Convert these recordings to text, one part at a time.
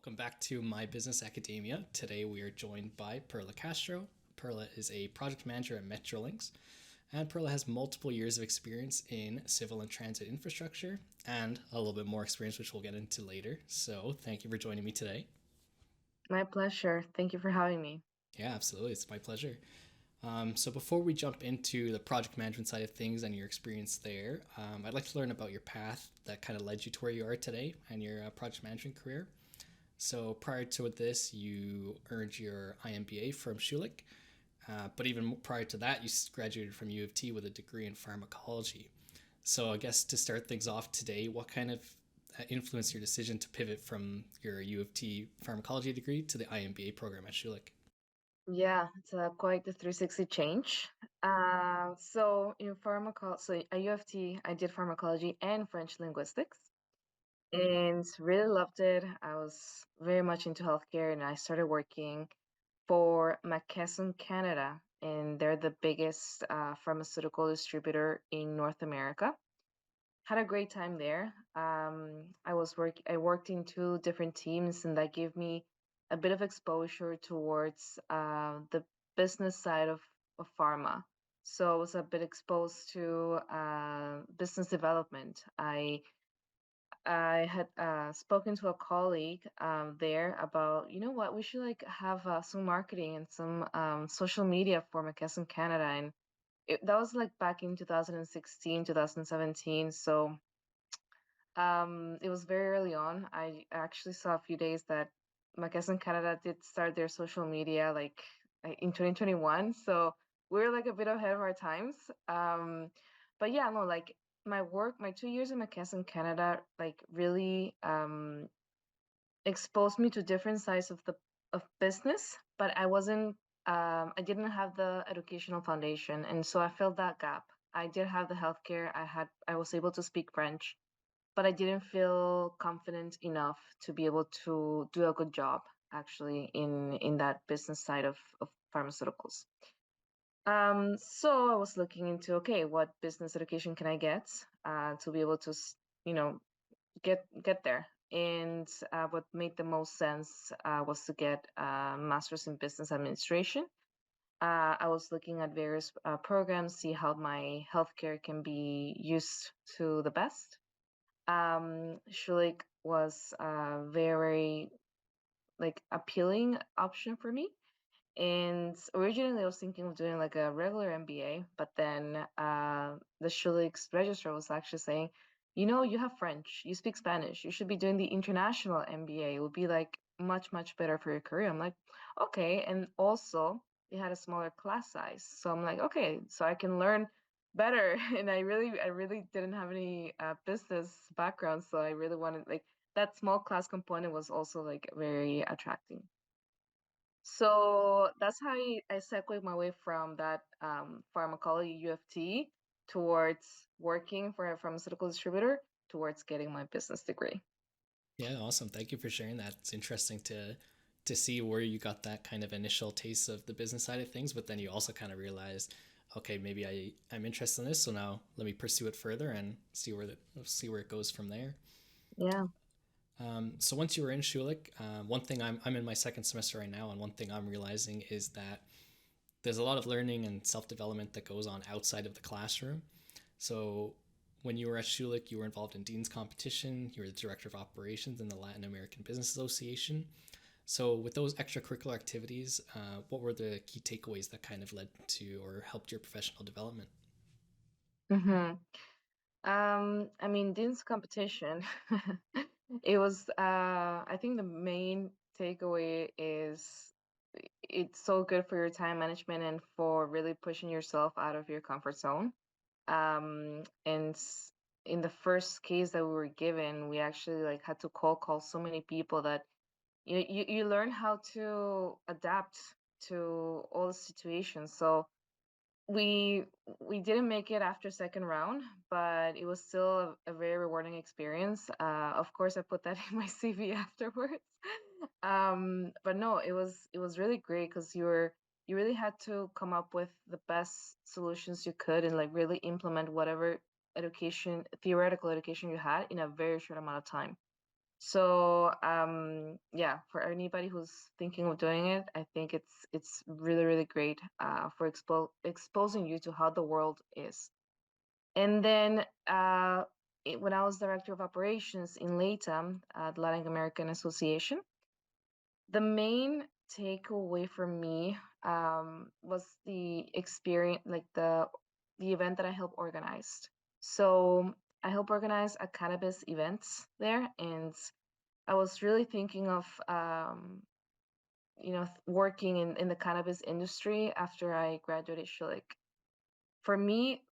Welcome back to My Business Academia. Today we are joined by Perla Castro. Perla is a project manager at Metrolinx, and Perla has multiple years of experience in civil and transit infrastructure and a little bit more experience, which we'll get into later. So, thank you for joining me today. My pleasure. Thank you for having me. Yeah, absolutely. It's my pleasure. So, before we jump into the project management side of things and your experience there, I'd like to learn about your path that kind of led you to where you are today and your project management career. So prior to this, you earned your IMBA from Schulich, but even prior to that, you graduated from U of T with a degree in pharmacology. So I guess to start things off today, what kind of influenced your decision to pivot from your U of T pharmacology degree to the IMBA program at Schulich? Yeah, it's quite the 360 change. So in pharmacology, so at U of T, I did pharmacology and French linguistics, and really loved it. I was very much into healthcare, and I started working for McKesson Canada, and they're the biggest pharmaceutical distributor in North America. Had a great time there. I worked in two different teams, and that gave me a bit of exposure towards the business side of pharma. So I was a bit exposed to business development. I had spoken to a colleague there about, you know what, we should like have some marketing and some social media for McKesson Canada, and that was like back in 2016, 2017. So it was very early on. I actually saw a few days that McKesson Canada did start their social media like in 2021. So we are like a bit ahead of our times. But yeah, no, like my 2 years in McKesson Canada, like really exposed me to different sides of business, but I didn't have the educational foundation, and so I filled that gap. I did have the healthcare. I was able to speak French, but I didn't feel confident enough to be able to do a good job actually in that business side of pharmaceuticals. So I was looking into, okay, what business education can I get to be able to you know get there. And what made the most sense was to get a master's in business administration. I was looking at various programs, see how my healthcare can be used to the best. Schulich was a very like appealing option for me. And originally I was thinking of doing like a regular MBA, but then the Schulich's registrar was actually saying, you know, you have French, you speak Spanish, you should be doing the international MBA. It would be like much, much better for your career. I'm like, okay. And also they had a smaller class size. So I'm like, okay, so I can learn better. And I really didn't have any business background. So I really wanted like that small class component was also like very attracting. So that's how I segued my way from that pharmacology U of T towards working for a pharmaceutical distributor towards getting my business degree. Yeah, awesome. Thank you for sharing that. It's interesting to see where you got that kind of initial taste of the business side of things, but then you also kind of realized, okay, maybe I'm interested in this, so now let me pursue it further and see where it goes from there. Yeah. So once you were in Schulich, one thing I'm in my second semester right now, and one thing I'm realizing is that there's a lot of learning and self development that goes on outside of the classroom. So when you were at Schulich, you were involved in Dean's competition. You were the director of operations in the Latin American Business Association. So with those extracurricular activities, what were the key takeaways that kind of led to or helped your professional development? hmm I mean, Dean's competition, it was, I think the main takeaway is it's so good for your time management and for really pushing yourself out of your comfort zone. And in the first case that we were given, we actually like had to call so many people that you learn how to adapt to all the situations. So we we didn't make it after second round, but it was still a very rewarding experience. Of course, I put that in my CV afterwards. But no, it was really great because you really had to come up with the best solutions you could and like really implement whatever education, theoretical education you had in a very short amount of time. So yeah, for anybody who's thinking of doing it, I think it's really really great for exposing you to how the world is. And then when I was director of operations in LATAM, the Latin American Association, the main takeaway for me was the experience, like the event that I helped organize. So I helped organize a cannabis event there, and I was really thinking of working in the cannabis industry after I graduated Schulich. For me,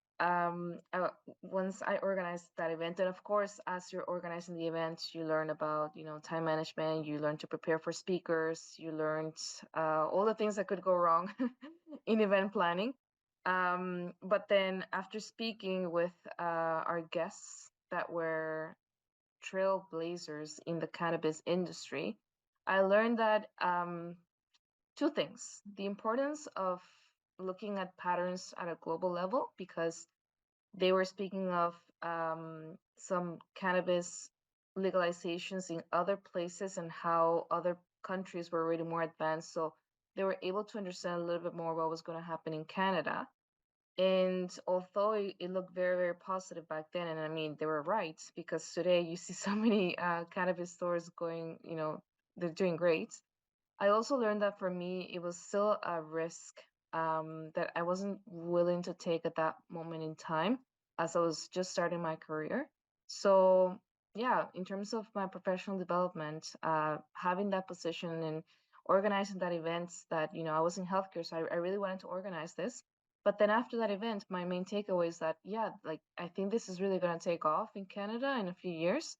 once I organized that event, and of course, as you're organizing the event, you learn about time management. You learn to prepare for speakers. You learned all the things that could go wrong in event planning. But then, after speaking with our guests that were trailblazers in the cannabis industry, I learned that two things: the importance of looking at patterns at a global level, because they were speaking of some cannabis legalizations in other places and how other countries were already more advanced. So they were able to understand a little bit more what was going to happen in Canada. And although it looked very, very positive back then, and I mean, they were right, because today you see so many cannabis stores going, they're doing great. I also learned that for me, it was still a risk that I wasn't willing to take at that moment in time, as I was just starting my career. So, yeah, in terms of my professional development, having that position and organizing that event, that, I was in healthcare, so I really wanted to organize this. But then after that event, my main takeaway is that, yeah, like I think this is really going to take off in Canada in a few years.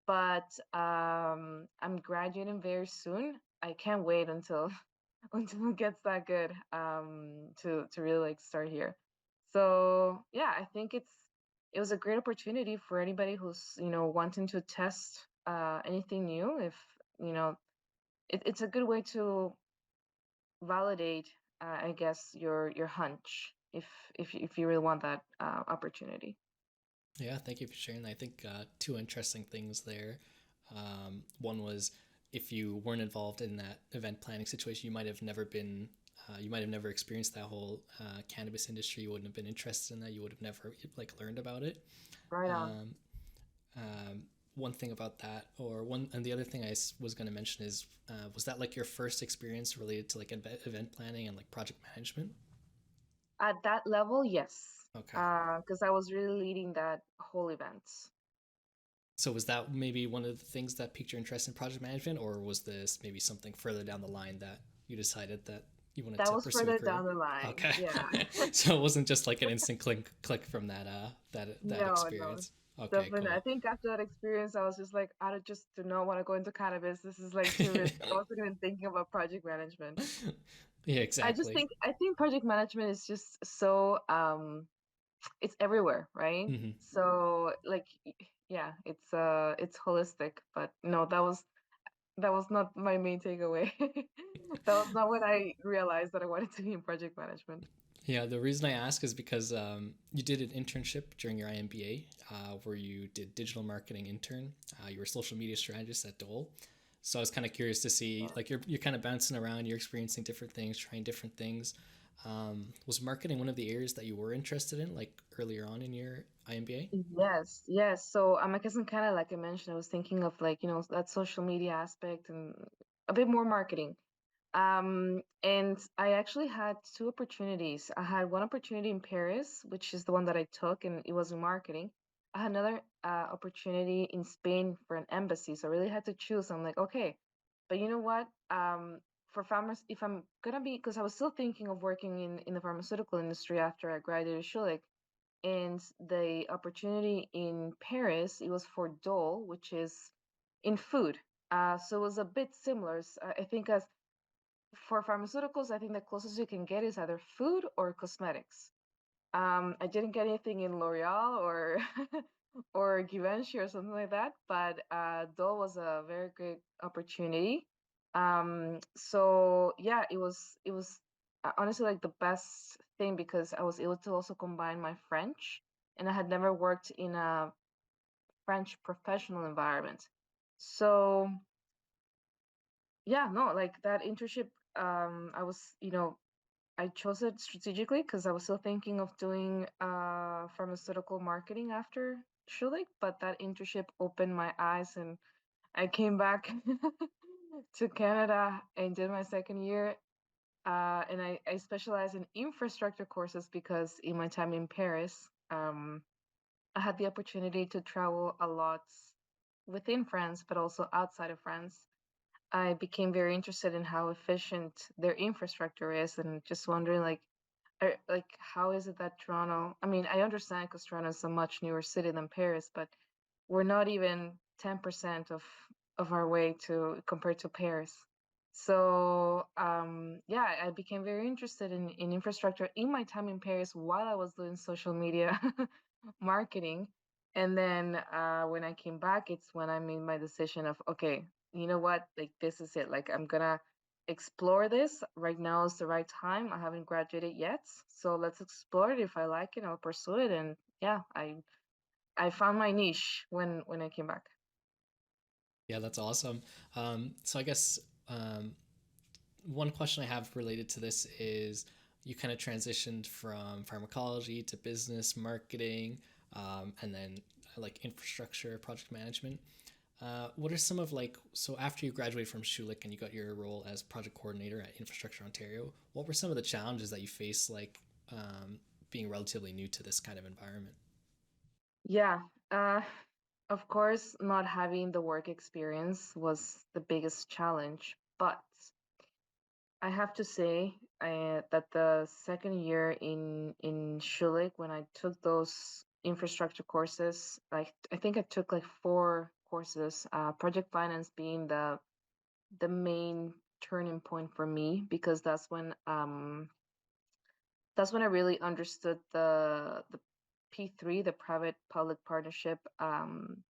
But I'm graduating very soon. I can't wait until until it gets that good to really like start here. So yeah, I think it was a great opportunity for anybody who's wanting to test anything new. If you know it's a good way to validate, I guess, your hunch, if you really want that opportunity. Yeah, thank you for sharing that. I think two interesting things there. One was if you weren't involved in that event planning situation, you might have never been, you might have never experienced that whole cannabis industry. You wouldn't have been interested in that. You would have never like learned about it. Right on. Um, one thing about that, or one, and the other thing was going to mention is, was that like your first experience related to like event planning and like project management? At that level, yes, Okay. because I was really leading that whole event. So was that maybe one of the things that piqued your interest in project management, or was this maybe something further down the line that you decided that you wanted That to was pursue a further career? down the line. Okay. Yeah. So it wasn't just like an instant click from that No, no, experience. Okay, definitely not. I cool. think after that experience, I was just like, I just do not want to go into cannabis. This is like too risky. I wasn't even thinking about project management. Yeah, I just exactly. think project management is just so it's everywhere, right? Hmm. So like yeah, it's holistic, but no, that was not my main takeaway. That was not when I realized that I wanted to be in project management. Yeah, the reason I ask is because you did an internship during your IMBA where you did digital marketing intern. You were a social media strategist at Dole. So I was kind of curious to see, like you're kind of bouncing around, you're experiencing different things, trying different things. Was marketing one of the areas that you were interested in, like earlier on in your IMBA? Yes, yes. So I guess I'm kind of like I mentioned, I was thinking of like, that social media aspect and a bit more marketing. And I actually had two opportunities. I had one opportunity in Paris, which is the one that I took, and it was in marketing. I had another opportunity in Spain for an embassy, so I really had to choose. I'm like, okay, but you know what? For farmers, if I'm gonna be, because I was still thinking of working in the pharmaceutical industry after I graduated Schulich, and the opportunity in Paris, it was for Dole, which is in food. So it was a bit similar. I think as for pharmaceuticals, I think the closest you can get is either food or cosmetics. I didn't get anything in L'Oreal or or Givenchy or something like that, but Dole was a very great opportunity. So yeah, it was honestly like the best thing, because I was able to also combine my French, and I had never worked in a French professional environment. So yeah, no, like that internship, I was, I chose it strategically because I was still thinking of doing pharmaceutical marketing after Schulich, but that internship opened my eyes and I came back to Canada and did my second year. And I specialize in infrastructure courses because in my time in Paris, I had the opportunity to travel a lot within France, but also outside of France. I became very interested in how efficient their infrastructure is, and just wondering like how is it that Toronto? I mean, I understand because Toronto is a much newer city than Paris, but we're not even 10% of our way to compared to Paris. So yeah, I became very interested in infrastructure in my time in Paris while I was doing social media marketing. And then when I came back, it's when I made my decision of, okay, you know what? Like, this is it. Like, I'm gonna explore this. Right now is the right time. I haven't graduated yet. So let's explore it. If I like it, I'll pursue it. And yeah, I found my niche when I came back. Yeah, that's awesome. So I guess one question I have related to this is you kind of transitioned from pharmacology to business marketing, and then like infrastructure project management. What are some of like so after you graduated from Schulich and you got your role as project coordinator at Infrastructure Ontario? What were some of the challenges that you faced, like being relatively new to this kind of environment? Yeah. Uh, of course, not having the work experience was the biggest challenge, but I have to say that the second year in Schulich, when I took those infrastructure courses, like I think I took like four courses, project finance being the main turning point for me because that's when I really understood the P3, the private public partnership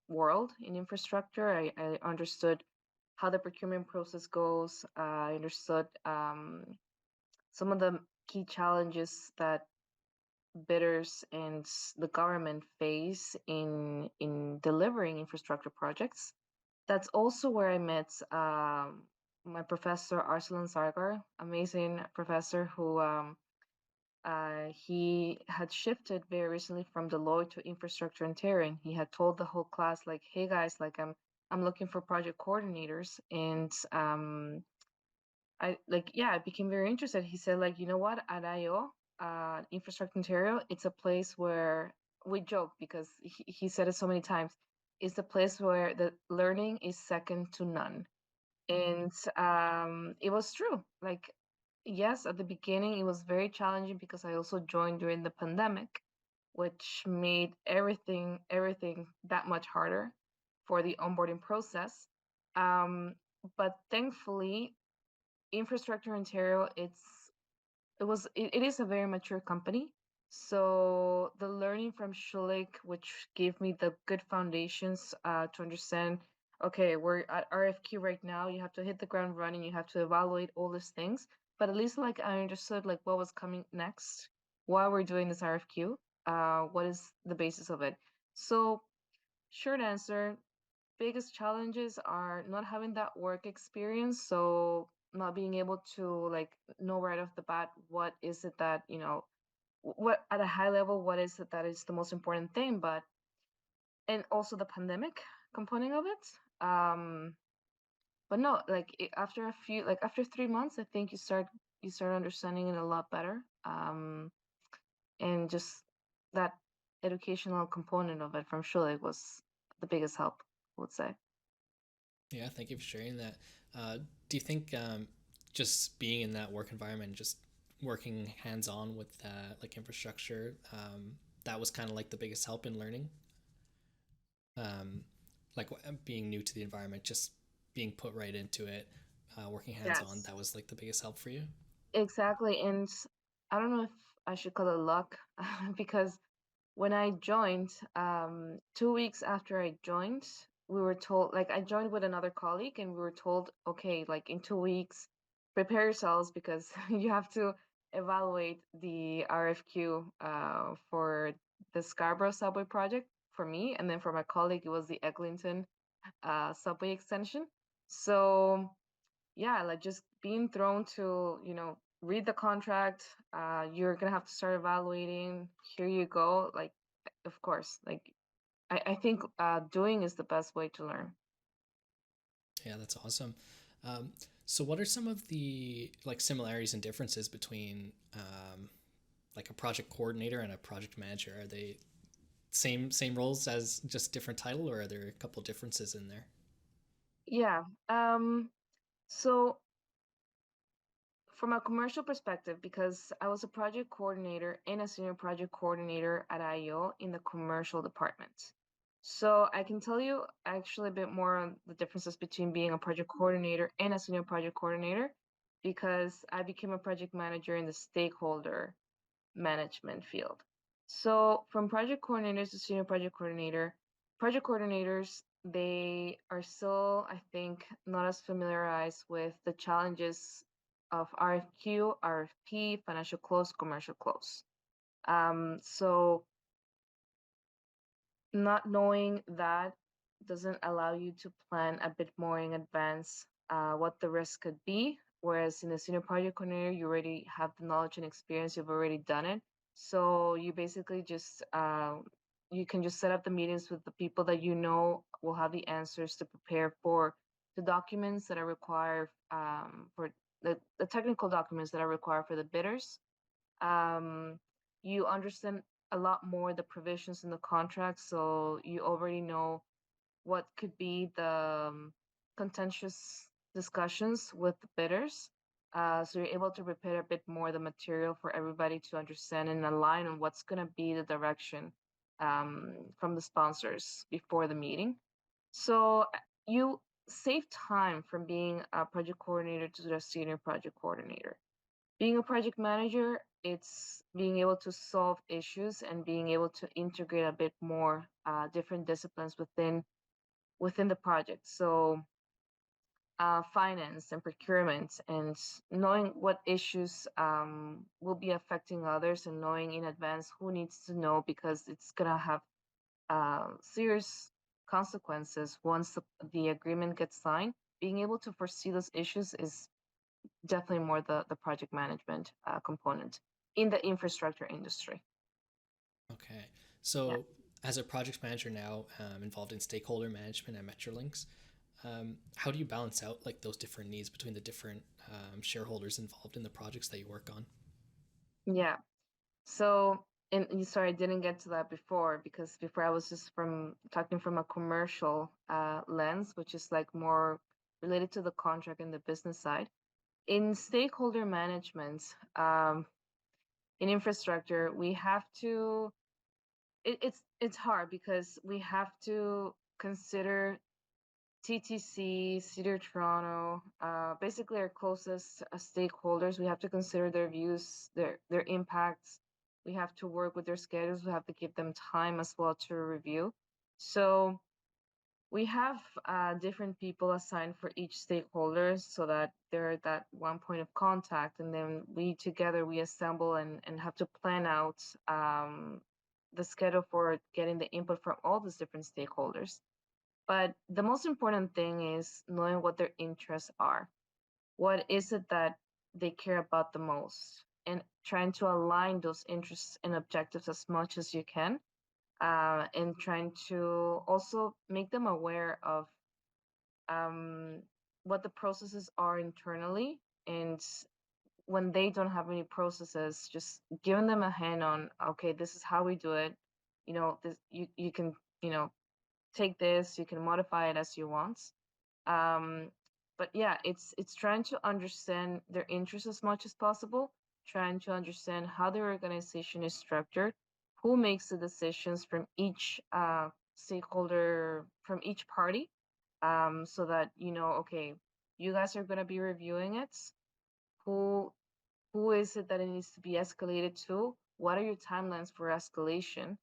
world in infrastructure. I understood how the procurement process goes. I understood some of the key challenges that bidders and the government face in delivering infrastructure projects. That's also where I met my professor Arsalan Sargar, amazing professor who he had shifted very recently from Deloitte to infrastructure engineering. He had told the whole class like, "Hey guys, like I'm looking for project coordinators," and I like yeah, I became very interested. He said like, you know what, at IO, Infrastructure Ontario, it's a place where we joke because he said it so many times. It's a place where the learning is second to none. And it was true. Like, yes, at the beginning it was very challenging because I also joined during the pandemic, which made everything that much harder for the onboarding process. Um, but thankfully, Infrastructure Ontario, it is a very mature company. So the learning from Schulich, which gave me the good foundations to understand, okay, we're at RFQ right now. You have to hit the ground running. You have to evaluate all these things. But at least like I understood like what was coming next while we're doing this RFQ. What is the basis of it? So short answer, biggest challenges are not having that work experience, so not being able to like know right off the bat what is it that what at a high level what is it that is the most important thing, but and also the pandemic component of it. But no, like after a few like after 3 months, I think you start understanding it a lot better, and just that educational component of it from Schulich was the biggest help, I would say. Yeah, thank you for sharing that. Uh, do you think just being in that work environment, just working hands on with like infrastructure, that was kind of like the biggest help in learning? Um, like being new to the environment, just being put right into it, working hands on, Yes. that was like the biggest help for you? Exactly. And I don't know if I should call it luck because when I joined, 2 weeks after I joined, we were told, like, I joined with another colleague and we were told, okay, like, in 2 weeks, prepare yourselves because you have to evaluate the RFQ for the Scarborough subway project for me. And then for my colleague, it was the Eglinton. subway extension. So yeah, like just being thrown to, read the contract. You're gonna have to start evaluating. Here you go. Like, of course, like I think doing is the best way to learn. Yeah, that's awesome. Um, so, what are some of the like similarities and differences between like a project coordinator and a project manager? Are they same roles as just different title, or are there a couple differences in there? Yeah. So from a commercial perspective, because I was a project coordinator and a senior project coordinator at IO in the commercial department. So I can tell you actually a bit more on the differences between being a project coordinator and a senior project coordinator, because I became a project manager in the stakeholder management field. So from project coordinators to senior project coordinators, they are still, I think, not as familiarized with the challenges of RFQ, RFP, financial close, commercial close. So not knowing that doesn't allow you to plan a bit more in advance what the risk could be. Whereas in the senior project coordinator, you already have the knowledge and experience, you've already done it. So you basically just you can just set up the meetings with the people that you know will have the answers to prepare for the documents that are required for the technical documents that are required for the bidders. um, you understand a lot more the provisions in the contract, so you already know what could be the contentious discussions with the bidders. So you're able to prepare a bit more the material for everybody to understand and align on what's going to be the direction from the sponsors before the meeting. So you save time from being a project coordinator to the senior project coordinator. Being a project manager, it's being able to solve issues and being able to integrate a bit more different disciplines within the project. So finance and procurement, and knowing what issues will be affecting others, and knowing in advance who needs to know, because it's gonna have serious consequences once the agreement gets signed. Being able to foresee those issues is definitely more the project management component in the infrastructure industry. Okay, Yeah. so as a project manager now, involved in stakeholder management at Metrolinx, how do you balance out like those different needs between the different shareholders involved in the projects that you work on? Yeah. So, and sorry, I didn't get to that before, because before I was just from talking from a commercial lens, which is like more related to the contract and the business side. In stakeholder management, in infrastructure, we have to. It's hard because we have to consider TTC, City of Toronto, basically our closest stakeholders. We have to consider their views, their impacts. We have to work with their schedules. We have to give them time as well to review. So we have different people assigned for each stakeholder, so that they're that one point of contact, and then we together we assemble and have to plan out the schedule for getting the input from all these different stakeholders. But the most important thing is knowing what their interests are. What is it that they care about the most? And trying to align those interests and objectives as much as you can. And trying to also make them aware of um, what the processes are internally. And when they don't have any processes, just giving them a hand on, okay, this is how we do it. This you can, you know, take this, you can modify it as you want. um, but yeah, it's trying to understand their interests as much as possible, trying to understand how their organization is structured, who makes the decisions from each stakeholder, from each party, so that okay, you guys are going to be reviewing it. who who is it that it needs to be escalated to? What are your timelines for escalation?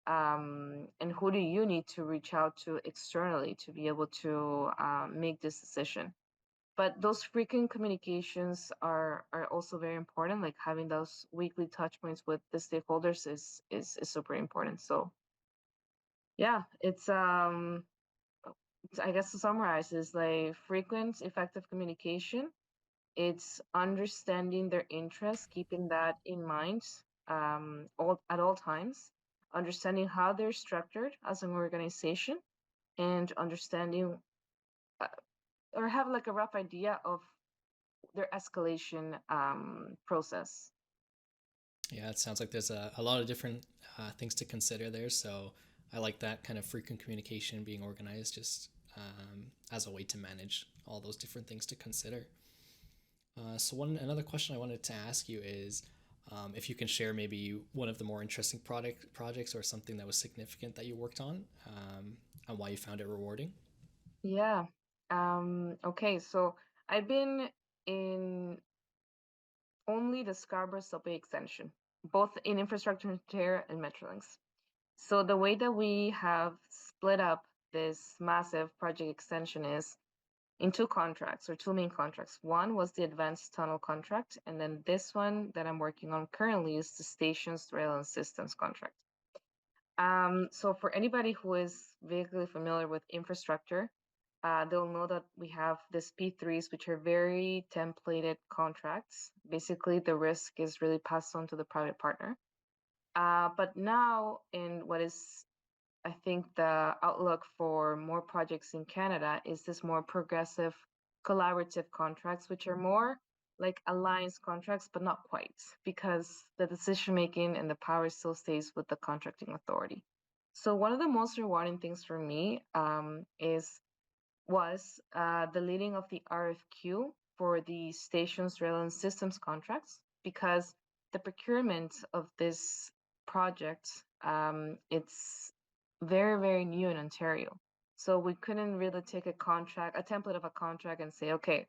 And who do you need to reach out to externally to be able to make this decision? But those frequent communications are also very important. Like having those weekly touch points with the stakeholders is super important. So yeah, it's I guess to summarize, is like frequent, effective communication. It's understanding their interests, keeping that in mind at all times, understanding how they're structured as an organization, and understanding uh, or have like a rough idea of their escalation process. Yeah, it sounds like there's a lot of different things to consider there. So I like that kind of frequent communication being organized just as a way to manage all those different things to consider. So one another question I wanted to ask you is if you can share maybe one of the more interesting projects or something that was significant that you worked on and why you found it rewarding. Yeah. Okay, so I've been in only the Scarborough subway extension, both in infrastructure interior and Metrolinx. So the way that we have split up this massive project extension is in two contracts or two main contracts. One was the advanced tunnel contract, and then this one that I'm working on currently is the stations, rail, and systems contract. So for anybody who is vaguely familiar with infrastructure, they'll know that we have these P3s, which are very templated contracts. Basically, the risk is really passed on to the private partner. But now, in what is, I think, the outlook for more projects in Canada is this more progressive collaborative contracts, which are more like alliance contracts, but not quite, because the decision making and the power still stays with the contracting authority. So one of the most rewarding things for me was the leading of the RFQ for the stations, rail, and systems contracts, because the procurement of this project, it's very, very new in Ontario. So we couldn't really take a contract, a template of a contract, and say, okay,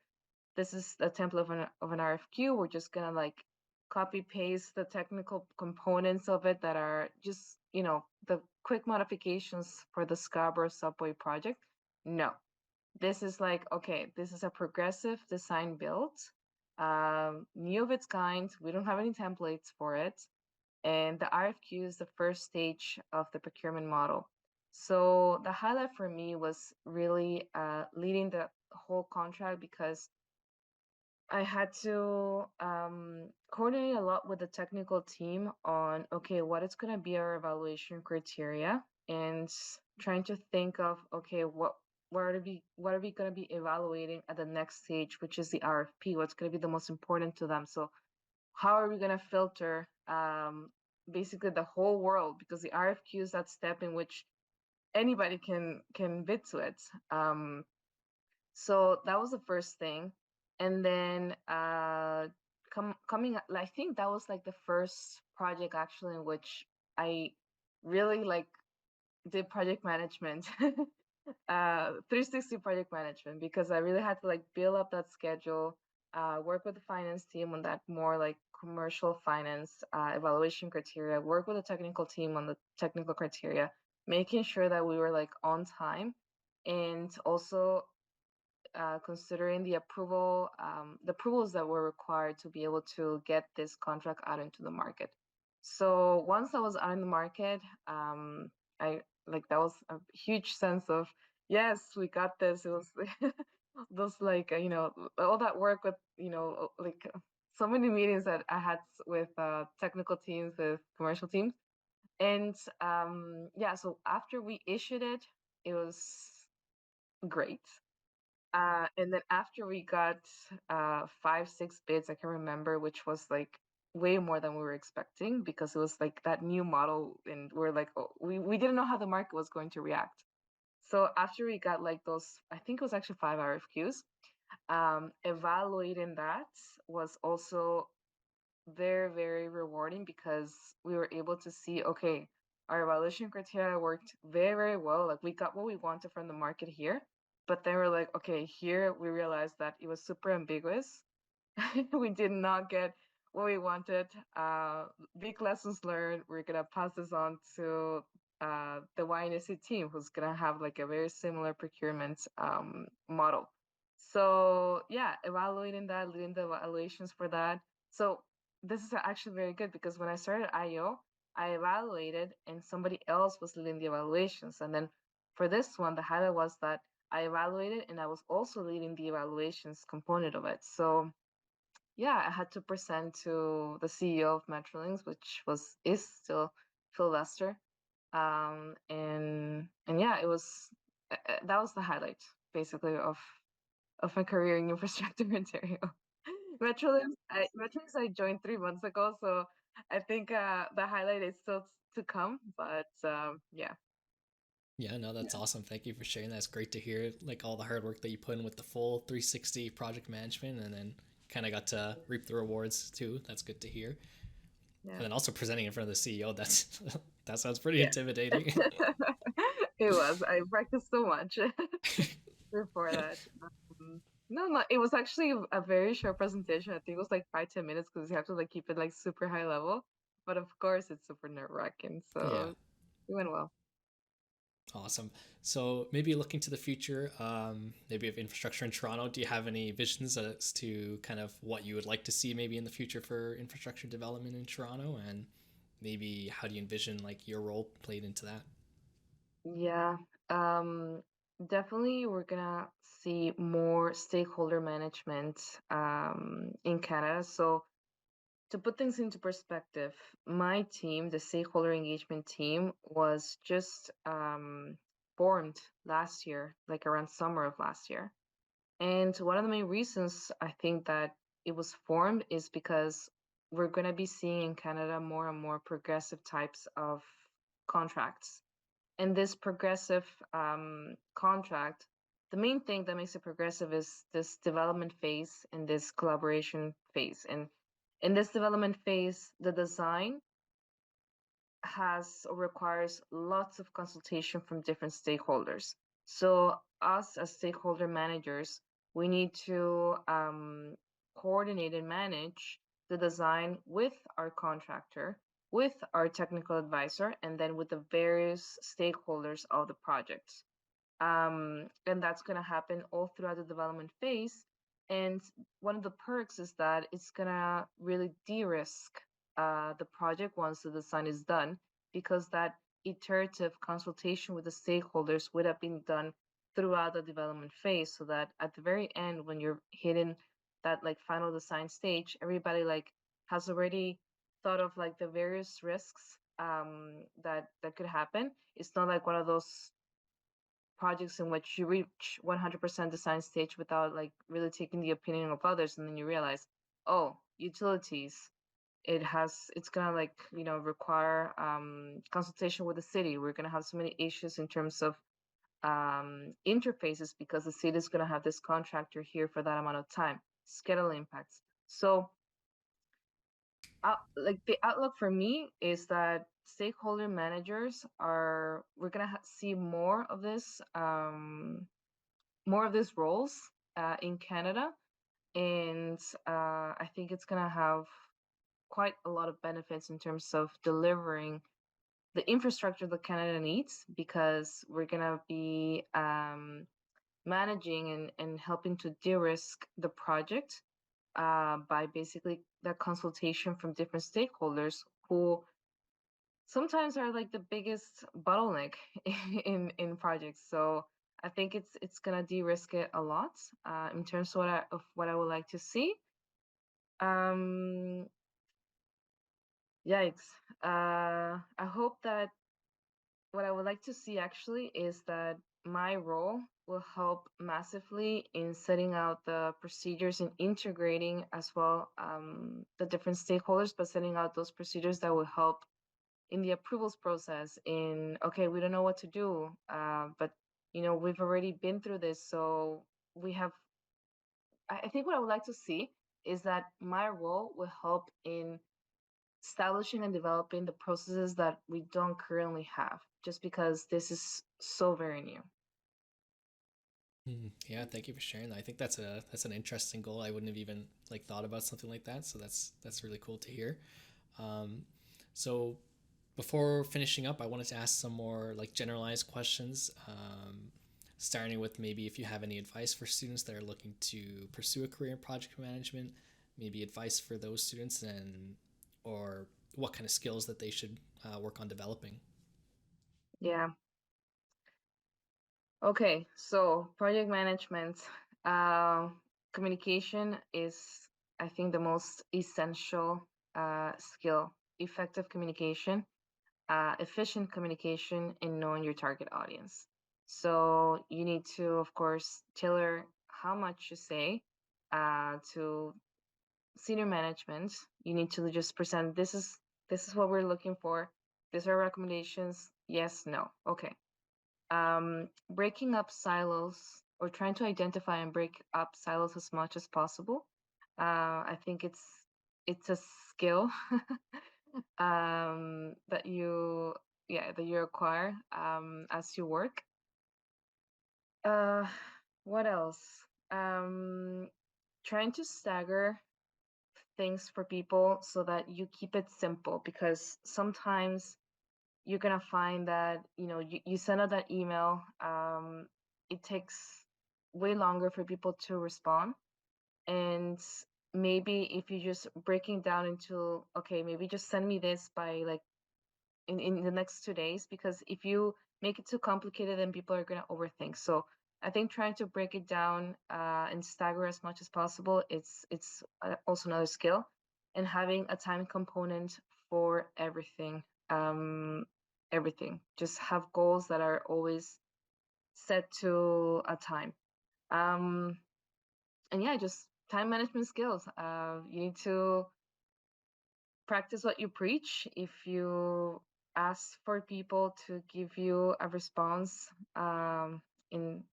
this is a template of an RFQ. We're just gonna like copy paste the technical components of it that are just, the quick modifications for the Scarborough subway project. No, this is like, okay, this is a progressive design build, new of its kind. We don't have any templates for it. And the RFQ is the first stage of the procurement model. So the highlight for me was really leading the whole contract, because I had to coordinate a lot with the technical team on, okay, what is going to be our evaluation criteria, and trying to think of, okay, what are we going to be evaluating at the next stage, which is the RFP. What's going to be the most important to them? So how are we going to filter basically the whole world, because the RFQ is that step in which anybody can bid to it. So that was the first thing. And then coming, I think that was like the first project actually in which I really like did project management, 360 project management, because I really had to like build up that schedule, work with the finance team on that more like commercial finance evaluation criteria, work with the technical team on the technical criteria, making sure that we were like on time, and also considering the approvals that were required to be able to get this contract out into the market. So once I was out in the market, I like that was a huge sense of, yes, we got this. It was those like all that work with like so many meetings that I had with technical teams, with commercial teams, and yeah. So after we issued it, it was great. And then after we got 5, 6 bids, I can remember, which was like way more than we were expecting, because it was like that new model, and we're like, oh, we didn't know how the market was going to react. So after we got like those, I think it was actually 5 RFQs, evaluating that was also very, very rewarding, because we were able to see, okay, our evaluation criteria worked very, very well. Like we got what we wanted from the market here. But then we're like, okay, here we realized that it was super ambiguous. We did not get what we wanted. Big lessons learned. We're gonna pass this on to the YNC team, who's gonna have like a very similar procurement model. So yeah, evaluating that, leading the evaluations for that. So this is actually very good, because when I started IO, I evaluated and somebody else was leading the evaluations. And then for this one, the highlight was that I evaluated, and I was also leading the evaluations component of it. So yeah, I had to present to the CEO of Metrolinx, which was is still Phil Lester. And yeah, it was that was the highlight basically of my career in infrastructure in Ontario. Metrolinx I joined 3 months ago, so I think the highlight is still to come. But yeah, Yeah, no, that's awesome. Thank you for sharing that. It's great to hear like all the hard work that you put in with the full 360 project management, and then kind of got to reap the rewards too. That's good to hear. yeah, And then also presenting in front of the CEO, that's that sounds pretty yeah. intimidating. It was. I practiced so much before that. No, no, it was actually a very short presentation. I think it was like 5-10 minutes because you have to like keep it like super high level. But of course, it's super nerve-wracking. Yeah, So it went well. awesome. So maybe looking to the future, maybe of infrastructure in Toronto, do you have any visions as to kind of what you would like to see maybe in the future for infrastructure development in Toronto, and maybe how do you envision like your role played into that? Yeah, um, definitely we're gonna see more stakeholder management in Canada. So to put things into perspective, my team, the stakeholder engagement team, was just formed last year, like around summer of last year. And one of the main reasons I think that it was formed is because we're going to be seeing in Canada more and more progressive types of contracts. And this progressive contract, the main thing that makes it progressive is this development phase and this collaboration phase. And in this development phase, the design has or requires lots of consultation from different stakeholders. So us as stakeholder managers, we need to coordinate and manage the design with our contractor, with our technical advisor, and then with the various stakeholders of the project. And that's going to happen all throughout the development phase. And one of the perks is that it's going to really de-risk the project once the design is done, because that iterative consultation with the stakeholders would have been done throughout the development phase, so that at the very end, when you're hitting that like final design stage, everybody like has already thought of like the various risks that could happen. It's not like one of those projects in which you reach 100% design stage without like really taking the opinion of others, and then you realize, oh, utilities, it's gonna like require consultation with the city. We're gonna have so many issues in terms of interfaces because the city is gonna have this contractor here for that amount of time, schedule impacts. So like the outlook for me is that stakeholder managers are we're gonna see more of these roles in Canada, and I think it's gonna have quite a lot of benefits in terms of delivering the infrastructure that Canada needs, because we're gonna be managing and helping to de-risk the project by basically the consultation from different stakeholders who sometimes are like the biggest bottleneck in projects. So I think it's gonna de-risk it a lot in terms of what I would like to see. Um, Yikes. I hope that what I would like to see actually is that my role will help massively in setting out the procedures and integrating as well the different stakeholders, but setting out those procedures that will help in the approvals process. In okay, we don't know what to do, but we've already been through this, so we have. I think what I would like to see is that my role will help in establishing and developing the processes that we don't currently have, just because this is so very new. Mhm. Yeah, thank you for sharing that. I think that's an interesting goal. I wouldn't have even like thought about something like that. So that's really cool to hear. Um, so before finishing up, I wanted to ask some more like generalized questions. Starting with maybe if you have any advice for students that are looking to pursue a career in project management, maybe advice for those students, and or what kind of skills that they should work on developing. Yeah. Okay, so project management, uh, communication is, I think, the most essential skill. Effective communication, efficient communication, and knowing your target audience. So you need to, of course, tailor how much you say to senior management. You need to just present, this is what we're looking for. These are recommendations. Yes, no. Okay. Breaking up silos, or trying to identify and break up silos as much as possible. I think it's a skill that you acquire as you work. Uh, what else? Um, Trying to stagger things for people so that you keep it simple, because sometimes you're gonna find that you send out that email, it takes way longer for people to respond. And maybe if you just breaking down into, okay, maybe just send me this by like in the next 2 days, because if you make it too complicated, then people are going to overthink. So I think trying to break it down and stagger as much as possible, it's also another skill. And having a time component for everything. um Everything, just have goals that are always set to a time. um and yeah, just time management skills. You need to practice what you preach. If you ask for people to give you a response in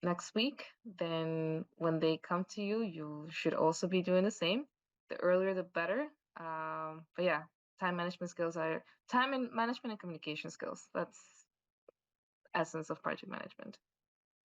next week, then when they come to you, you should also be doing the same. The earlier the better. But yeah, time management skills are time and management and communication skills. That's essence of project management.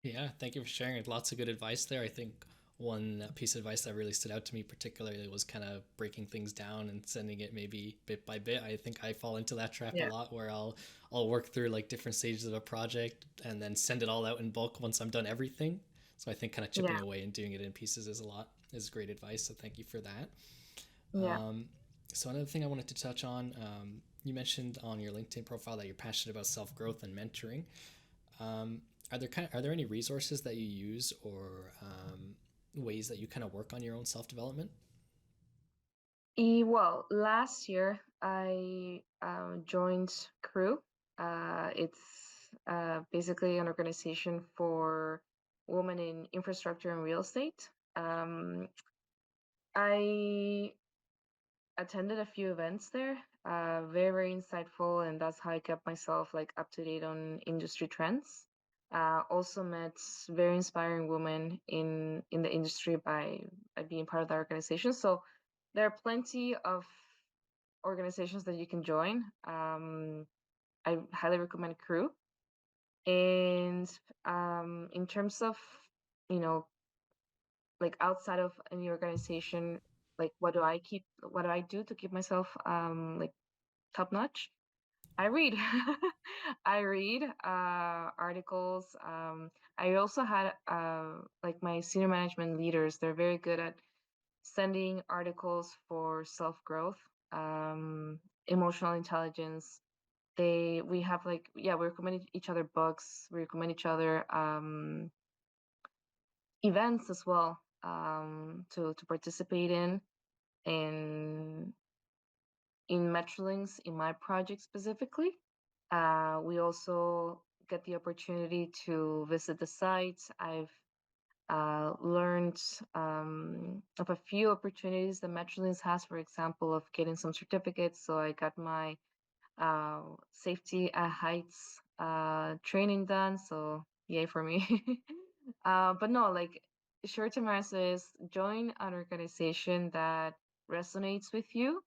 Yeah, thank you for sharing. Lots of good advice there. I think one piece of advice that really stood out to me particularly was kind of breaking things down and sending it maybe bit by bit. I think I fall into that trap a Yeah, lot where I'll work through like different stages of a project and then send it all out in bulk once I'm done everything. So I think kind of yeah, chipping away and doing it in pieces is great advice. So thank you for that. yeah. Um, so another thing I wanted to touch on, you mentioned on your LinkedIn profile that you're passionate about self growth and mentoring. Um, are there any resources that you use or ways that you kind of work on your own self development? Well, last year I joined Crew. It's basically an organization for women in infrastructure and real estate. I attended a few events there, very, very insightful, and that's how I kept myself like up to date on industry trends. Also met very inspiring women in the industry by being part of the organization. So there are plenty of organizations that you can join. I highly recommend Crew. And in terms of, you know, like outside of any organization, like what do I do to keep myself like top notch? I read. I read articles. I also had like my senior management leaders. They're very good at sending articles for self growth, um, emotional intelligence. We have like, yeah, we recommend each other books. We recommend each other events as well, to participate in in Metrolinks in my project specifically. We also get the opportunity to visit the sites. I've learned of a few opportunities that Metrolinks has, for example, of getting some certificates. So I got my safety at heights training done. So yay for me. But no, like short term answer is join an organization that resonates with you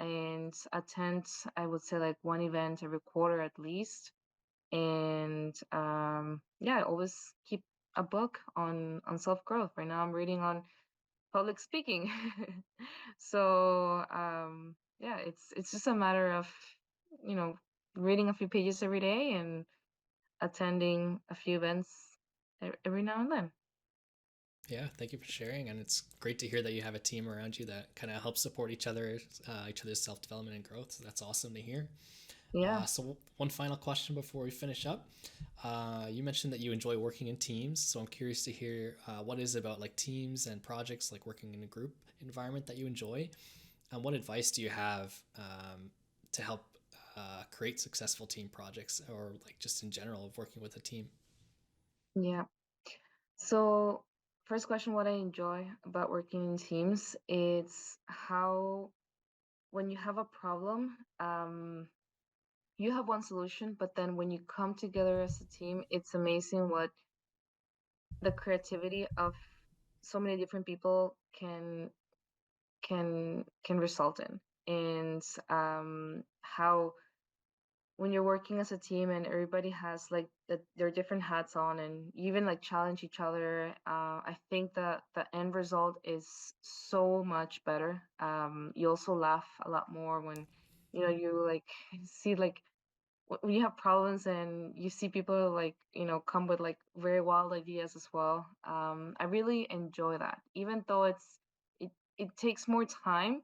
and attend, I would say, like one event every quarter at least. And yeah, always keep a book on self growth. Right now, I'm reading on public speaking. So yeah, it's just a matter of you know reading a few pages every day and attending a few events every now and then. Yeah, thank you for sharing, and it's great to hear that you have a team around you that kind of helps support each other's self development and growth. So that's awesome to hear. Yeah. So one final question before we finish up. You mentioned that you enjoy working in teams, so I'm curious to hear what is it about like teams and projects, like working in a group environment that you enjoy, and what advice do you have to help create successful team projects, or like just in general of working with a team? Yeah. So, first question, what I enjoy about working in teams, it's how when you have a problem, you have one solution, but then when you come together as a team, it's amazing what the creativity of so many different people can result in. And how when you're working as a team and everybody has like their different hats on and you even like challenge each other, I think that the end result is so much better. You also laugh a lot more when you like see like when you have problems and you see people like come with like very wild ideas as well. I really enjoy that, even though it it takes more time.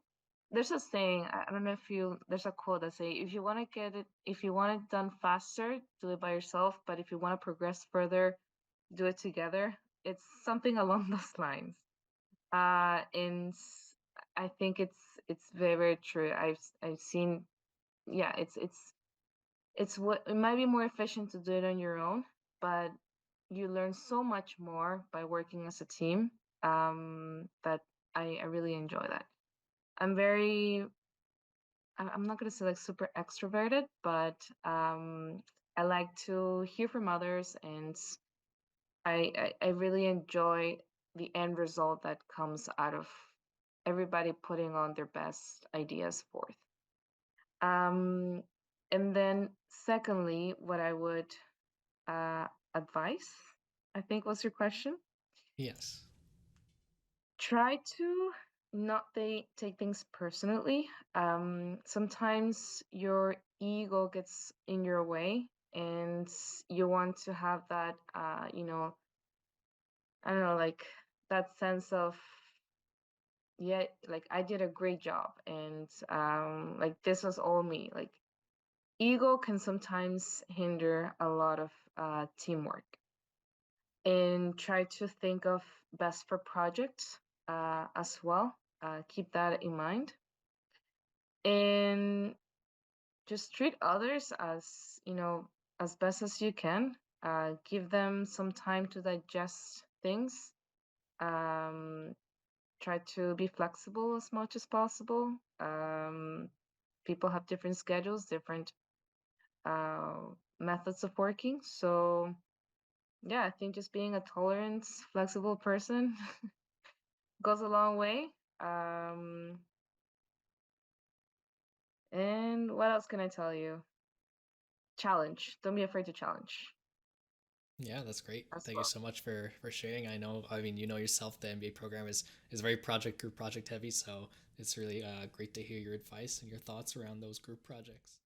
There's a saying, I don't know if you there's a quote that say, if you want it done faster, do it by yourself, but if you want to progress further, do it together. It's something along those lines. And I think it's very, very true. I've seen, yeah, it's what it might be more efficient to do it on your own, but you learn so much more by working as a team, that I really enjoy that. I'm very I'm not gonna say like super extroverted, but I like to hear from others, and I really enjoy the end result that comes out of everybody putting on their best ideas forth. Um, and then secondly, what I would uh, advice, I think was your question. Yes. Try to not take things personally. Sometimes your ego gets in your way, and you want to have that, I don't know, like that sense of, yeah, like I did a great job, and like this was all me. Like ego can sometimes hinder a lot of teamwork. And try to think of best for projects as well. Keep that in mind, and just treat others as as best as you can. Give them some time to digest things. Um, Try to be flexible as much as possible. People have different schedules, different uh, methods of working. So yeah, I think just being a tolerant, flexible person goes a long way. Um, and what else can I tell you? Challenge. Don't be afraid to challenge Yeah, that's great. as Thank you well. so much for sharing. I know, I mean, you know yourself, the MBA program is very project group project heavy, so it's really great to hear your advice and your thoughts around those group projects.